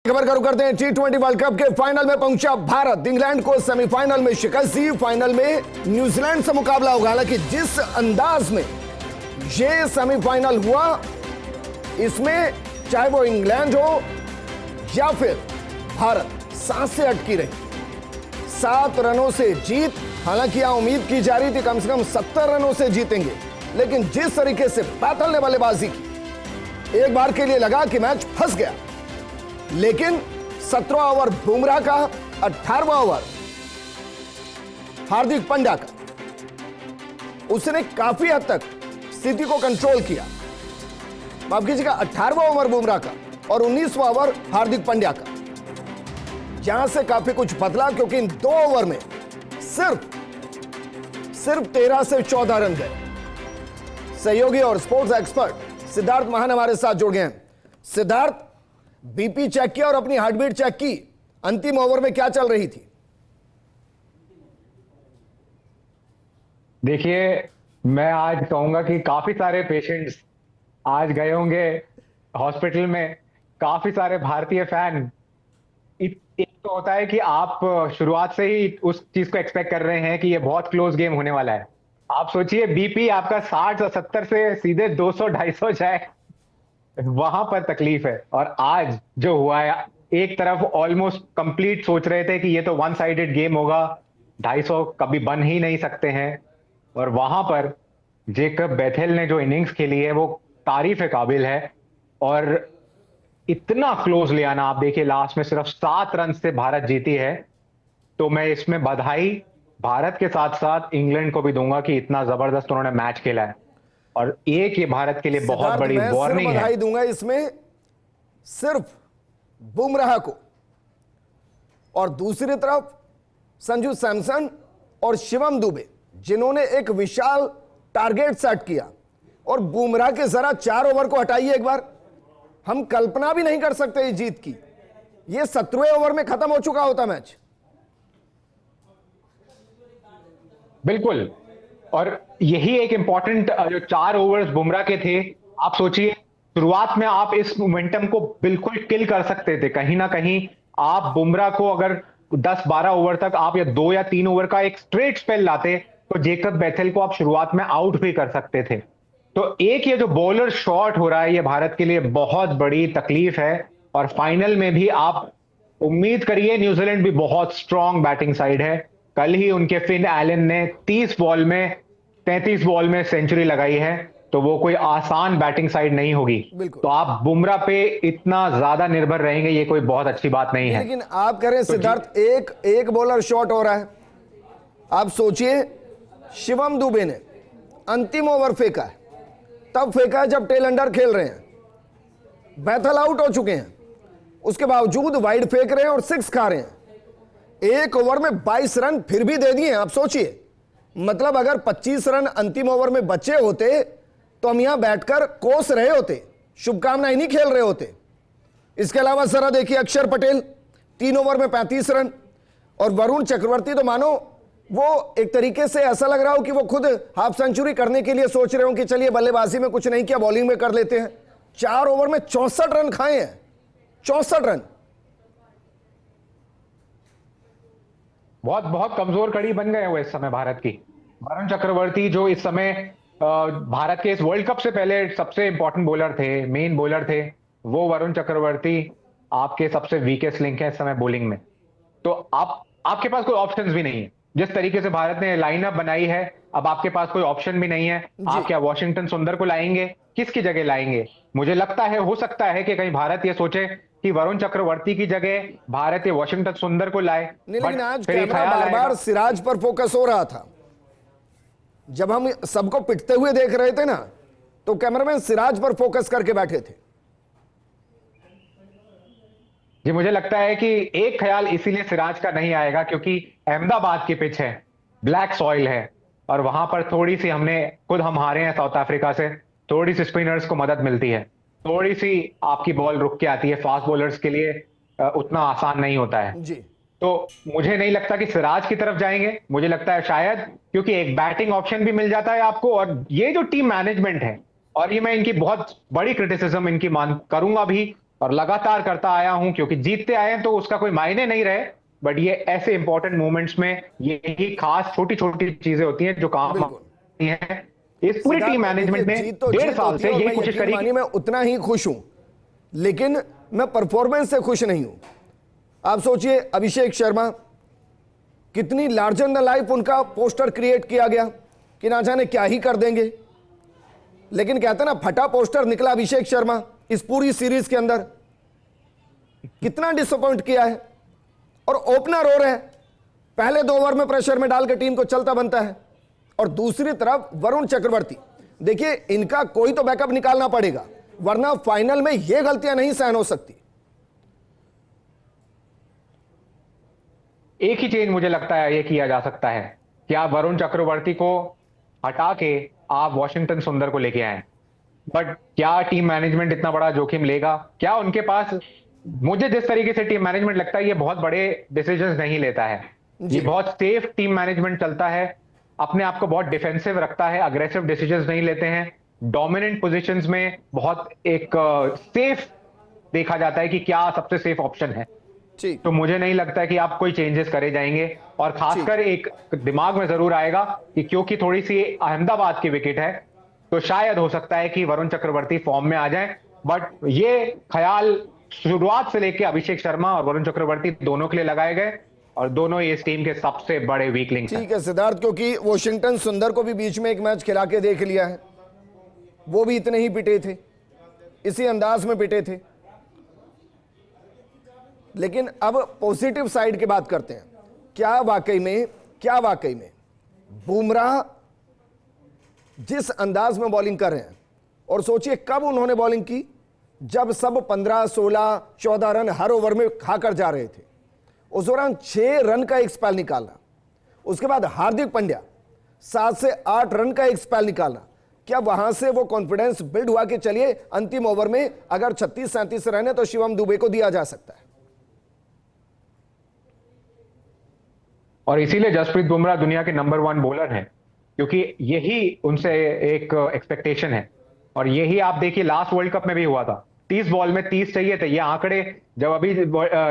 खबर करू करते हैं। T20 वर्ल्ड कप के फाइनल में पहुंचा भारत। इंग्लैंड को सेमीफाइनल में शिकस्त दी। फाइनल में न्यूजीलैंड से मुकाबला होगा। हालांकि जिस अंदाज में यह सेमीफाइनल हुआ, इसमें चाहे वो इंग्लैंड हो या फिर भारत, सांसें अटकी रही। 7 रनों से जीत। हालांकि यहां उम्मीद की जा रही थी कम से कम 70 रनों से जीतेंगे, लेकिन जिस तरीके से पैथल ने बल्लेबाजी की, एक बार के लिए लगा कि मैच फंस गया। लेकिन 17वां ओवर बुमराह का, 18वां ओवर हार्दिक पांड्या का, उसने काफी हद तक स्थिति को कंट्रोल किया। माफ कीजिएगा, 18वां ओवर बुमराह का और 19वां ओवर हार्दिक पांड्या का, जहां से काफी कुछ बदला, क्योंकि इन 2 ओवर में सिर्फ 13 से 14 रन गए। सहयोगी और स्पोर्ट्स एक्सपर्ट सिद्धार्थ महान हमारे साथ जुड़ गए हैं। सिद्धार्थ, बीपी चेक किया और अपनी हार्टबीट चेक की, अंतिम ओवर में क्या चल रही थी? देखिए, मैं आज कहूंगा कि काफी सारे पेशेंट्स आज गए होंगे हॉस्पिटल में। काफी सारे भारतीय फैन, एक तो होता है कि आप शुरुआत से ही उस चीज को एक्सपेक्ट कर रहे हैं कि ये बहुत क्लोज गेम होने वाला है। आप सोचिए, बीपी आपका 60 और 70 से सीधे 200-250 जाए, वहां पर तकलीफ है। और आज जो हुआ है, एक तरफ ऑलमोस्ट कंप्लीट सोच रहे थे कि ये तो वन साइडेड गेम होगा, 250 कभी बन ही नहीं सकते हैं, और वहां पर जेकब बेथेल ने जो इनिंग्स खेली है वो तारीफ काबिल है। और इतना क्लोज ले आना, आप देखिए लास्ट में सिर्फ 7 रन से भारत जीती है। तो मैं इसमें बधाई भारत के साथ साथ इंग्लैंड को भी दूंगा कि इतना जबरदस्त उन्होंने मैच खेला है, और एक ये भारत के लिए बहुत बड़ी वार्निंग है। बधाई दूंगा इसमें सिर्फ बुमराह को, और दूसरी तरफ संजू सैमसन और शिवम दुबे, जिन्होंने एक विशाल टारगेट सेट किया। और बुमराह के जरा 4 ओवर को हटाइए एक बार, हम कल्पना भी नहीं कर सकते इस जीत की। ये 17वें ओवर में खत्म हो चुका होता मैच। बिल्कुल, और यही एक इंपॉर्टेंट जो 4 ओवर्स बुमराह के थे। आप सोचिए, शुरुआत में आप इस मोमेंटम को बिल्कुल किल कर सकते थे। कहीं ना कहीं आप बुमराह को अगर 10-12 ओवर तक आप या 2 या 3 ओवर का एक स्ट्रेट स्पेल लाते, तो जेकब बेथेल को आप शुरुआत में आउट भी कर सकते थे। तो एक ये जो बॉलर शॉट हो रहा है, ये भारत के लिए बहुत बड़ी तकलीफ है। और फाइनल में भी आप उम्मीद करिए, न्यूजीलैंड भी बहुत स्ट्रांग बैटिंग साइड है। कल ही उनके फिन एलन ने 33 बॉल में सेंचुरी लगाई है, तो वो कोई आसान बैटिंग साइड नहीं होगी। तो आप बुमराह पे इतना ज्यादा निर्भर रहेंगे, ये कोई बहुत अच्छी बात नहीं है। लेकिन आप कह रहे हैं सिद्धार्थ, एक बॉलर शॉट हो रहा है। आप सोचिए, शिवम दुबे ने अंतिम ओवर फेंका है, तब फेंका है जब टेल अंडर खेल रहे हैं, बेथल आउट हो चुके हैं, उसके बावजूद वाइड फेंक रहे हैं और 6 खा रहे हैं। एक ओवर में 22 रन फिर भी दे दिए। आप सोचिए, मतलब अगर 25 रन अंतिम ओवर में बचे होते तो हम यहां बैठकर कोस रहे होते, शुभकामनाएं नहीं खेल रहे होते। इसके अलावा जरा देखिए, अक्षर पटेल 3 ओवर में 35 रन, और वरुण चक्रवर्ती तो मानो वो एक तरीके से ऐसा लग रहा हो कि वो खुद हाफ सेंचुरी करने के लिए सोच रहे हो कि चलिए बल्लेबाजी में कुछ नहीं किया, बॉलिंग में कर लेते हैं। 4 ओवर में 64 रन खाए हैं, 64 रन। बहुत बहुत कमजोर कड़ी बन गए वो इस समय भारत की। वरुण चक्रवर्ती, जो इस समय भारत के इस वर्ल्ड कप से पहले सबसे इंपॉर्टेंट बॉलर थे, मेन बॉलर थे, वो वरुण चक्रवर्ती आपके सबसे वीकेस्ट लिंक है इस समय बॉलिंग में। तो आपके पास कोई ऑप्शंस भी नहीं है। जिस तरीके से भारत ने लाइनअप बनाई है, अब आपके पास कोई ऑप्शन भी नहीं है। आप क्या वॉशिंगटन सुंदर को लाएंगे? किसकी जगह लाएंगे? मुझे लगता है, हो सकता है कि कहीं भारत ये सोचे कि वरुण चक्रवर्ती की जगह भारत ये वॉशिंगटन सुंदर को लाए। लेकिन आज कैमरा बार-बार सिराज पर फोकस हो रहा था। जब हम सबको पिटते हुए देख रहे थे ना, तो कैमरामैन सिराज पर फोकस करके बैठे थे। जी, मुझे लगता है कि एक ख्याल इसीलिए सिराज का नहीं आएगा क्योंकि अहमदाबाद की पिच है, ब्लैक सॉइल है, और वहां पर थोड़ी सी हम हारे हैं साउथ अफ्रीका से, थोड़ी सी स्पिनर्स को मदद मिलती है, थोड़ी सी आपकी बॉल रुक के आती है। फास्ट बॉलर्स के लिए उतना आसान नहीं होता है जी। तो मुझे नहीं लगता कि सिराज की तरफ जाएंगे। मुझे लगता है शायद, क्योंकि एक बैटिंग ऑप्शन भी मिल जाता है आपको, और ये जो टीम मैनेजमेंट है, और ये मैं इनकी बहुत बड़ी क्रिटिसिज्म इनकी मान करूंगा भी, और लगातार करता आया हूं, क्योंकि जीतते आए हैं तो उसका कोई मायने नहीं रहे, बट ये ऐसे इंपॉर्टेंट मोमेंट्स में यही खास छोटी छोटी चीजें होती हैं जो काम बिल्कुल आती हैं। इस पूरी टीम सिद्धार्थ, देखिए मैनेजमेंट ने जीत तो 1.5 जीत साल होती से है और यही मैं कोशिश यकीन करी मानिए मैं उतना ही खुश हूं, लेकिन मैं परफॉर्मेंस से खुश नहीं हूं। आप सोचिए अभिषेक शर्मा, कितनी लार्जर दैन लाइफ उनका पोस्टर क्रिएट किया गया कि ना जाने क्या ही कर देंगे, लेकिन कहते ना फटा पोस्टर निकला अभिषेक शर्मा इस पूरी सीरीज के अंदर। कितना डिसअपॉइंट किया है, और ओपनर हो रहे हैं, पहले 2 ओवर में प्रेशर में डाल के टीम को चलता बनता है। और दूसरी तरफ वरुण चक्रवर्ती, देखिए इनका कोई तो बैकअप निकालना पड़ेगा, वरना फाइनल में ये गलतियां नहीं सहन हो सकती। एक ही चेंज मुझे लगता है ये किया जा सकता है कि आप वरुण चक्रवर्ती को हटा के आप वॉशिंगटन सुंदर को लेके आए, बट क्या टीम मैनेजमेंट इतना बड़ा जोखिम लेगा? क्या उनके पास, मुझे जिस तरीके से टीम मैनेजमेंट लगता है ये बहुत बड़े डिसीजंस नहीं लेता है, ये बहुत सेफ टीम मैनेजमेंट चलता है, अपने आप को बहुत डिफेंसिव रखता है, अग्रेसिव डिसीजंस नहीं लेते हैं, डोमिनेंट पोजीशंस में बहुत एक सेफ देखा जाता है कि क्या सबसे सेफ ऑप्शन है। ठीक, तो मुझे नहीं लगता कि आप कोई चेंजेस करे जाएंगे, और खासकर एक दिमाग में जरूर आएगा कि क्योंकि थोड़ी सी अहमदाबाद की विकेट है तो शायद हो सकता है कि वरुण चक्रवर्ती फॉर्म में आ जाए, बट ये ख्याल शुरुआत से लेकर अभिषेक शर्मा और वरुण चक्रवर्ती दोनों के लिए लगाए गए, और दोनों इस टीम के सबसे बड़े वीक लिंक्स हैं। ठीक है सिद्धार्थ, क्योंकि वॉशिंगटन सुंदर को भी बीच में एक मैच खिला के देख लिया है, वो भी इतने ही पिटे थे, इसी अंदाज में पिटे थे। लेकिन अब पॉजिटिव साइड की बात करते हैं। क्या वाकई में बुमराह जिस अंदाज में बॉलिंग कर रहे हैं, और सोचिए कब उन्होंने बॉलिंग की, जब सब 15, 16, 14 रन हर ओवर में खाकर जा रहे थे। उस दौरान 6 रन का एक स्पेल निकालना, उसके बाद हार्दिक पांड्या 7 से 8 रन का एक स्पेल निकालना, क्या वहां से वो कॉन्फिडेंस बिल्ड हुआ कि चलिए अंतिम ओवर में अगर 36-37 रन है तो शिवम दुबे को दिया जा सकता है। और इसीलिए जसप्रीत बुमराह दुनिया के नंबर 1 बॉलर हैं, क्योंकि यही उनसे एक एक्सपेक्टेशन है। और यही आप देखिए लास्ट वर्ल्ड कप में भी हुआ था, 30 बॉल में 30 चाहिए थे। ये आंकड़े जब अभी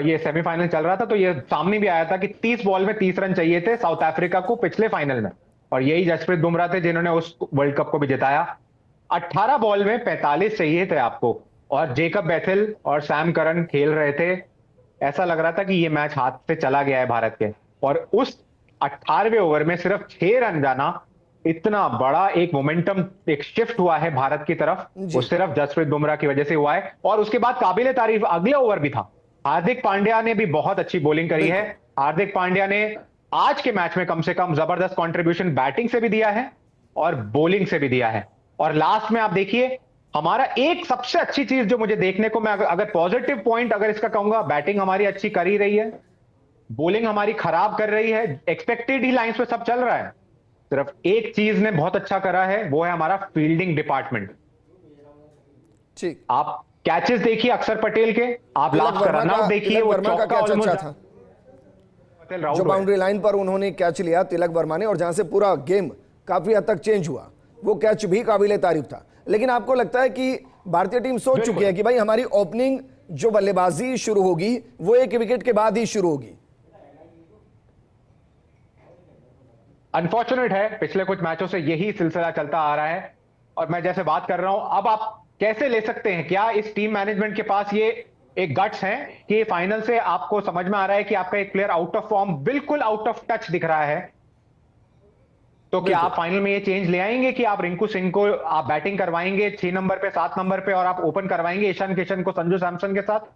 ये सेमीफाइनल चल रहा था तो ये सामने भी आया था कि 30 बॉल में 30 रन चाहिए थे साउथ अफ्रीका को पिछले फाइनल में, और यही जसप्रीत बुमराह थे जिन्होंने उस वर्ल्ड कप को भी जिताया। 18 बॉल में 45 चाहिए थे आपको, और जेकब बेथेल और सैम करन खेल रहे थे, ऐसा लग रहा था कि ये मैच हाथ से चला गया है भारत के, और उस 18वें ओवर में सिर्फ 6 रन जाना, इतना बड़ा एक मोमेंटम, एक शिफ्ट हुआ है भारत की तरफ, वो सिर्फ जसप्रीत बुमराह की वजह से हुआ है। और उसके बाद काबिले तारीफ अगला ओवर भी था, हार्दिक पांड्या ने भी बहुत अच्छी बॉलिंग करी है। हार्दिक पांड्या ने आज के मैच में कम से कम जबरदस्त कंट्रीब्यूशन बैटिंग से भी दिया है और बॉलिंग से भी दिया है। और लास्ट में आप देखिए, हमारा एक सबसे अच्छी चीज जो मुझे देखने को, मैं अगर पॉजिटिव पॉइंट अगर इसका कहूंगा, बैटिंग हमारी अच्छी कर ही रही है, बॉलिंग हमारी खराब कर रही है, एक्सपेक्टेड ही लाइंस पे सब चल रहा है। सिर्फ एक चीज ने बहुत अच्छा करा है, वो है हमारा फील्डिंग डिपार्टमेंट। ठीक, आप कैचेस देखिए अक्षर पटेल के, आप लास्ट का रन आउट देखिए, वो चौका अच्छा था जो बाउंड्री लाइन पर उन्होंने कैच लिया तिलक वर्मा ने, और जहां से पूरा गेम काफी हद तक चेंज हुआ, वो कैच भी काबिले तारीफ था। लेकिन आपको लगता है कि भारतीय टीम सोच चुकी है कि भाई हमारी ओपनिंग जो बल्लेबाजी शुरू होगी वो 1 विकेट के बाद ही शुरू होगी? अनफॉर्चुनेट है, पिछले कुछ मैचों से यही सिलसिला चलता आ रहा है, और मैं जैसे बात कर रहा हूं, अब आप कैसे ले सकते हैं? क्या इस टीम मैनेजमेंट के पास ये एक गट्स है कि फाइनल से आपको समझ में आ रहा है कि आपका एक प्लेयर आउट ऑफ फॉर्म, बिल्कुल आउट ऑफ टच दिख रहा है, तो क्या आप फाइनल में ये चेंज ले आएंगे कि आप रिंकू सिंह को आप बैटिंग करवाएंगे 6 नंबर पे, 7 नंबर पे, और आप ओपन करवाएंगे ईशान किशन को संजू सैमसन के साथ?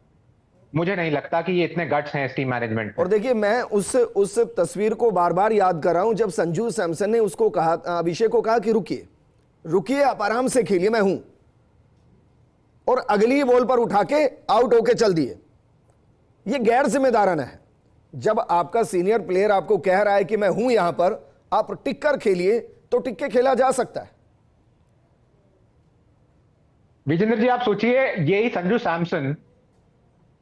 मुझे नहीं लगता कि ये इतने गट्स हैं इस टीम मैनेजमेंट। और देखिए मैं उस तस्वीर को बार बार याद कर रहा हूं जब संजू सैमसन ने उसको कहा, अभिषेक को कहा कि रुकिए रुकिए, आप आराम से खेलिए, मैं हूं, और अगली बॉल पर उठा के आउट होके चल दिए। ये गैर जिम्मेदाराना है। जब आपका सीनियर प्लेयर आपको कह रहा है कि मैं हूं यहां पर, आप टिक कर खेलिए, तो टिक के खेला जा सकता है। विजेंद्र जी, आप सोचिए, यही संजू सैमसन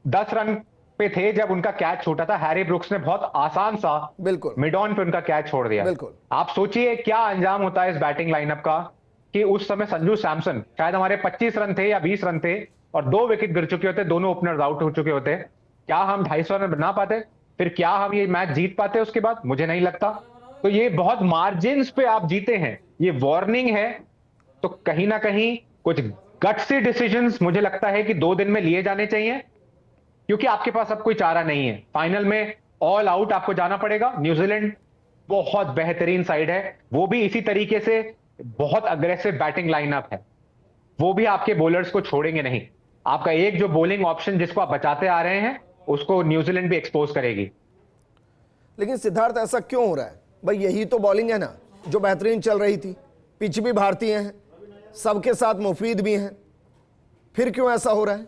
10 रन पे थे जब उनका कैच छूटा था, हैरी ब्रुक्स ने बहुत आसान सा बिल्कुल मिड ऑन पे उनका कैच छोड़ दिया। बिल्कुल। आप सोचिए क्या अंजाम होता है इस बैटिंग लाइनअप का, कि उस समय संजू सैमसन, शायद हमारे 25 रन थे या 20 रन थे, और 2 विकेट गिर चुके होते, दोनों ओपनर्स आउट हो चुके होते, क्या हम 250 रन बना पाते? फिर क्या हम ये मैच जीत पाते उसके बाद? मुझे नहीं लगता। तो ये बहुत मार्जिन पे आप जीते हैं, ये वार्निंग है। तो कहीं ना कहीं कुछ गट्सी डिसीजंस मुझे लगता है कि 2 दिन में लिए जाने चाहिए, क्योंकि आपके पास अब कोई चारा नहीं है। फाइनल में ऑल आउट आपको जाना पड़ेगा। न्यूजीलैंड बहुत बेहतरीन साइड है, वो भी इसी तरीके से बहुत अग्रेसिव बैटिंग लाइनअप है, वो भी आपके बॉलर्स को छोड़ेंगे नहीं। आपका एक जो बॉलिंग ऑप्शन जिसको आप बचाते आ रहे हैं, उसको न्यूजीलैंड भी एक्सपोज करेगी। लेकिन सिद्धार्थ ऐसा क्यों हो रहा है भाई? यही तो बॉलिंग है ना जो बेहतरीन चल रही थी, पिच भी भारतीय हैं, सबके साथ मुफीद भी हैं, फिर क्यों ऐसा हो रहा है?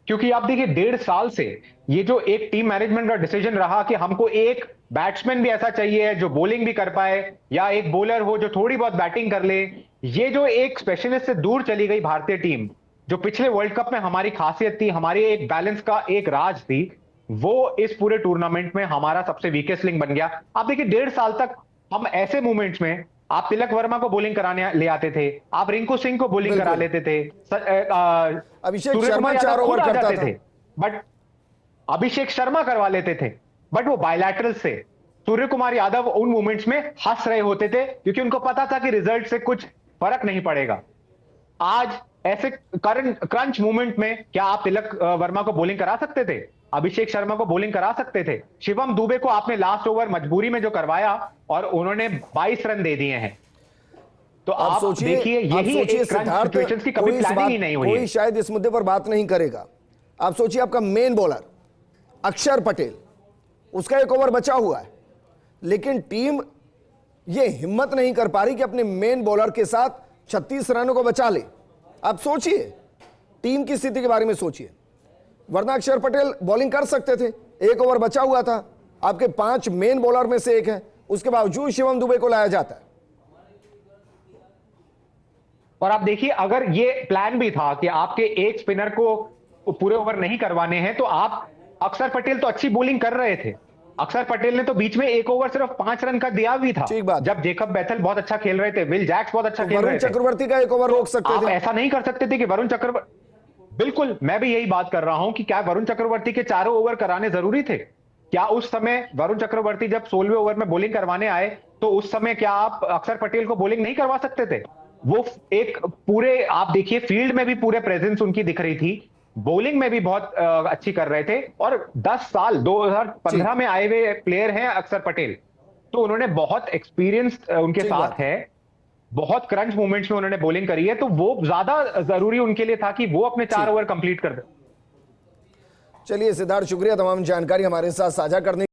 क्योंकि आप देखिए 1.5 साल से ये जो एक टीम मैनेजमेंट का डिसीजन रहा कि हमको एक बैट्समैन भी ऐसा चाहिए जो बॉलिंग भी कर पाए, या एक बॉलर हो जो थोड़ी बहुत बैटिंग कर ले। ये जो एक स्पेशलिस्ट से दूर चली गई भारतीय टीम, जो पिछले वर्ल्ड कप में हमारी खासियत थी, हमारी एक बैलेंस का एक राज थी, वो इस पूरे टूर्नामेंट में हमारा सबसे वीकेस्ट लिंक बन गया। आप देखिए 1.5 साल तक हम ऐसे मूवमेंट्स में, आप तिलक वर्मा को बॉलिंग कराने ले आते थे, आप रिंकू सिंह को बॉलिंग करा लेते थे, अभिषेक सूर्य शर्मा कुमार यादव 4 खुद ओवर आ करता जाते था। थे, बट अभिषेक शर्मा करवा लेते थे, बट वो बायलैटरल से सूर्य कुमार यादव उन मूवमेंट्स में हंस रहे होते थे, क्योंकि उनको पता था कि रिजल्ट से कुछ फर्क नहीं पड़ेगा। आज ऐसे करंट क्रंच मूवमेंट में क्या आप तिलक वर्मा को बॉलिंग करा सकते थे? अभिषेक शर्मा को बॉलिंग करा सकते थे? शिवम दुबे को आपने लास्ट ओवर मजबूरी में जो करवाया, और उन्होंने 22 रन दे दिए हैं। तो आप देखिए यही एक क्रंच सिचुएशंस की कभी प्लानिंग ही नहीं हुई है। कोई शायद इस मुद्दे पर बात नहीं करेगा। आप सोचिए आपका मेन बॉलर अक्षर पटेल, उसका 1 ओवर बचा हुआ है, लेकिन टीम ये हिम्मत नहीं कर पा रही कि अपने मेन बॉलर के साथ 36 रनों को बचा ले। आप सोचिए टीम की स्थिति के बारे में सोचिए, वरना अक्षर पटेल बॉलिंग कर सकते थे, 1 ओवर बचा हुआ था, आपके 5 मेन बॉलर में से एक है, उसके बावजूद शिवम दुबे को लाया जाता है। और आप देखिए अगर ये प्लान भी था कि आपके एक स्पिनर को पूरे ओवर नहीं करवाने हैं, तो आप अक्षर पटेल तो अच्छी बॉलिंग कर रहे थे। अक्षर पटेल ने तो बीच में 1 ओवर सिर्फ 5 रन का दिया भी था, ठीक बात। जब जेकब बैथल बहुत अच्छा खेल रहे थे, विल जैक्स बहुत अच्छा खेल रहे वरुण थे। चक्रवर्ती का 1 ओवर रोक सकते आप थे। ऐसा नहीं कर सकते थे कि वरुण चक्रवर्ती, बिल्कुल मैं भी यही बात कर रहा हूं कि क्या वरुण चक्रवर्ती के 4 ओवर कराने जरूरी थे? क्या उस समय वरुण चक्रवर्ती जब 16वें ओवर में बॉलिंग करवाने आए, तो उस समय क्या आप अक्षर पटेल को बॉलिंग नहीं करवा सकते थे? वो एक पूरे, आप देखिए फील्ड में भी पूरे प्रेजेंस उनकी दिख रही थी, बॉलिंग में भी बहुत अच्छी कर रहे थे। और 10 साल 2015 में आए हुए प्लेयर हैं अक्षर पटेल, तो उन्होंने बहुत एक्सपीरियंस उनके साथ है, बहुत क्रंच मूवमेंट्स में उन्होंने बॉलिंग करी है, तो वो ज्यादा जरूरी उनके लिए था कि वो अपने 4 ओवर कंप्लीट कर दे। चलिए सिद्धार्थ, शुक्रिया तमाम जानकारी हमारे साथ साझा करने